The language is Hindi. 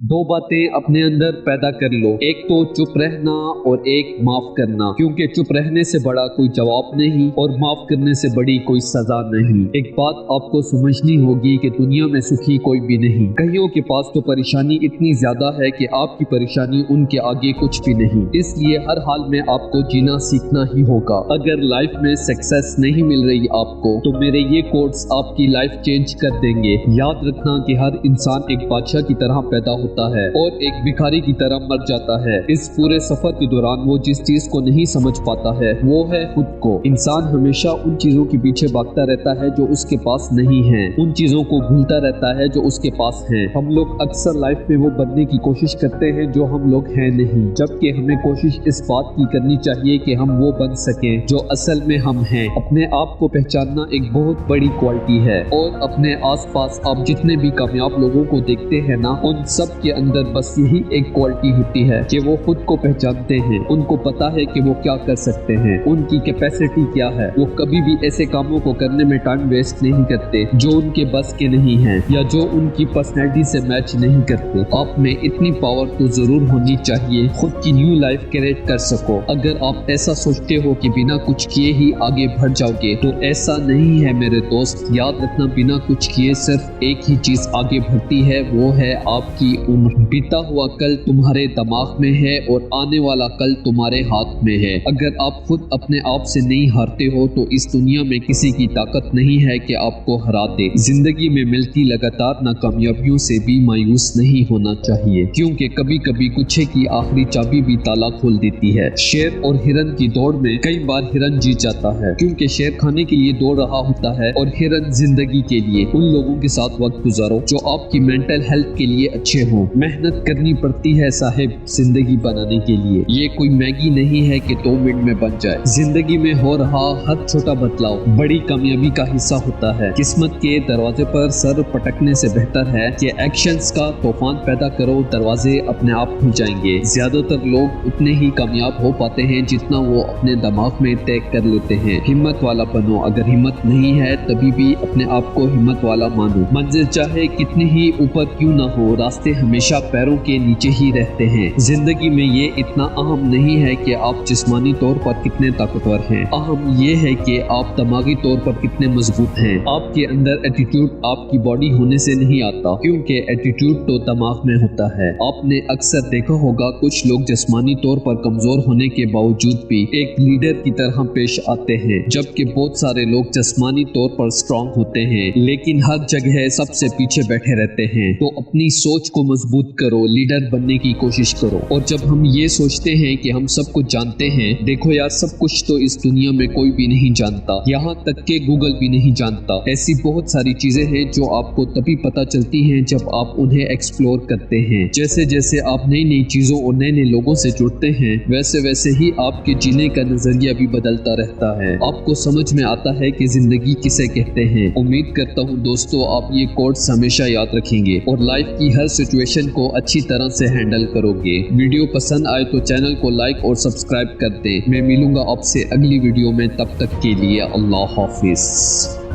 दो बातें अपने अंदर पैदा कर लो, एक तो चुप रहना और एक माफ करना, क्योंकि चुप रहने से बड़ा कोई जवाब नहीं और माफ करने से बड़ी कोई सजा नहीं। एक बात आपको समझनी होगी कि दुनिया में सुखी कोई भी नहीं। कईयों के पास तो परेशानी इतनी ज्यादा है कि आपकी परेशानी उनके आगे कुछ भी नहीं। इसलिए हर हाल में आपको जीना सीखना ही होगा। अगर लाइफ में सक्सेस नहीं मिल रही आपको, तो मेरे ये कोट्स आपकी लाइफ चेंज कर देंगे। याद रखना कि हर इंसान एक बादशाह की तरह पैदा होता है और एक भिखारी की तरह मर जाता है। इस पूरे सफर के दौरान वो जिस चीज को नहीं समझ पाता है वो है खुद को। इंसान हमेशा उन चीजों के पीछे भागता रहता है जो उसके पास नहीं है, उन चीजों को भूलता रहता है जो उसके पास है। हम लोग अक्सर लाइफ में वो बनने की कोशिश करते हैं जो हम लोग हैं नहीं, जबकि हमें कोशिश इस बात की करनी चाहिए कि हम वो बन सके जो असल में हम हैं। अपने आप को पहचानना एक बहुत बड़ी क्वालिटी है और अपने आसपास आप जितने भी कामयाब लोगों को देखते हैं ना, उन सब के अंदर बस यही एक क्वालिटी होती है कि वो खुद को पहचानते हैं। उनको पता है कि वो क्या कर सकते हैं, उनकी कैपेसिटी क्या है। वो कभी भी ऐसे कामों को करने में टाइम वेस्ट नहीं करते जो उनके बस के नहीं हैं या जो उनकी पर्सनैलिटी से मैच नहीं करते। आप में इतनी पावर तो जरूर होनी चाहिए खुद की न्यू लाइफ क्रिएट कर सको। अगर आप ऐसा सोचते हो कि बिना कुछ किए ही आगे बढ़ जाओगे, तो ऐसा नहीं है मेरे दोस्त। याद रखना, बिना कुछ किए सिर्फ एक ही चीज आगे बढ़ती है, वो है आपकी उम्र। बीता हुआ कल तुम्हारे दिमाग में है और आने वाला कल तुम्हारे हाथ में है। अगर आप खुद अपने आप से नहीं हारते हो, तो इस दुनिया में किसी की ताकत नहीं है कि आपको हरा दे। जिंदगी में मिलती लगातार नाकामयाबियों से भी मायूस नहीं होना चाहिए, क्योंकि कभी कभी गुच्छे की आखिरी चाबी भी ताला खोल देती है। शेर और हिरन की दौड़ में कई बार हिरन जीत जाता है, क्योंकि शेर खाने के लिए दौड़ रहा होता है और हिरन जिंदगी के लिए। उन लोगों के साथ वक्त गुजारो जो आपकी मेंटल हेल्थ के लिए अच्छे हो। मेहनत करनी पड़ती है साहिब जिंदगी बनाने के लिए। ये कोई मैगी नहीं है कि 2 मिनट में बन जाए। जिंदगी में हो रहा हर छोटा बदलाव बड़ी कामयाबी का हिस्सा होता है। किस्मत के दरवाजे पर सर पटकने से बेहतर है कि एक्शंस का तूफान पैदा करो, दरवाजे अपने आप खुल जाएंगे। ज्यादातर लोग उतने ही कामयाब हो पाते हैं जितना वो अपने दिमाग में तय कर लेते हैं। हिम्मत वाला बनो। अगर हिम्मत नहीं है तभी भी अपने आप को हिम्मत वाला मानो। मंजिल चाहे कितनी ही ऊपर क्यों ना हो, रास्ते हमेशा पैरों के नीचे ही रहते हैं। जिंदगी में ये इतना अहम नहीं है कि आप जिस्मानी तौर पर कितने ताकतवर हैं, अहम ये है कि आप दिमागी तौर पर कितने मजबूत हैं। आपके अंदर एटीट्यूड आपकी बॉडी होने से नहीं आता, क्योंकि एटीट्यूड तो दिमाग में होता है। आपने अक्सर देखा होगा कुछ लोग जिस्मानी तौर पर कमजोर होने के बावजूद भी एक लीडर की तरह पेश आते हैं, जबकि बहुत सारे लोग जिस्मानी तौर पर स्ट्रांग होते हैं लेकिन हर जगह सबसे पीछे बैठे रहते हैं। तो अपनी सोच को मजबूत करो, लीडर बनने की कोशिश करो। और जब हम ये सोचते हैं कि हम सब कुछ जानते हैं, देखो यार, सब कुछ तो इस दुनिया में कोई भी नहीं जानता, यहाँ तक के गूगल भी नहीं जानता। ऐसी बहुत सारी चीजें हैं जो आपको तभी पता चलती हैं जब आप उन्हें एक्सप्लोर करते हैं। जैसे जैसे आप नई नई चीजों और नए नए लोगों से जुड़ते हैं, वैसे वैसे ही आपके जीने का नजरिया भी बदलता रहता है। आपको समझ में आता है कि जिंदगी किसे कहते हैं। उम्मीद करता हूँ दोस्तों आप ये कोट्स हमेशा याद रखेंगे और लाइफ की हर सिचुएशन को अच्छी तरह से हैंडल करोगे। वीडियो पसंद आए तो चैनल को लाइक और सब्सक्राइब कर दें। मैं मिलूंगा आपसे अगली वीडियो में, तब तक के लिए अल्लाह हाफिज।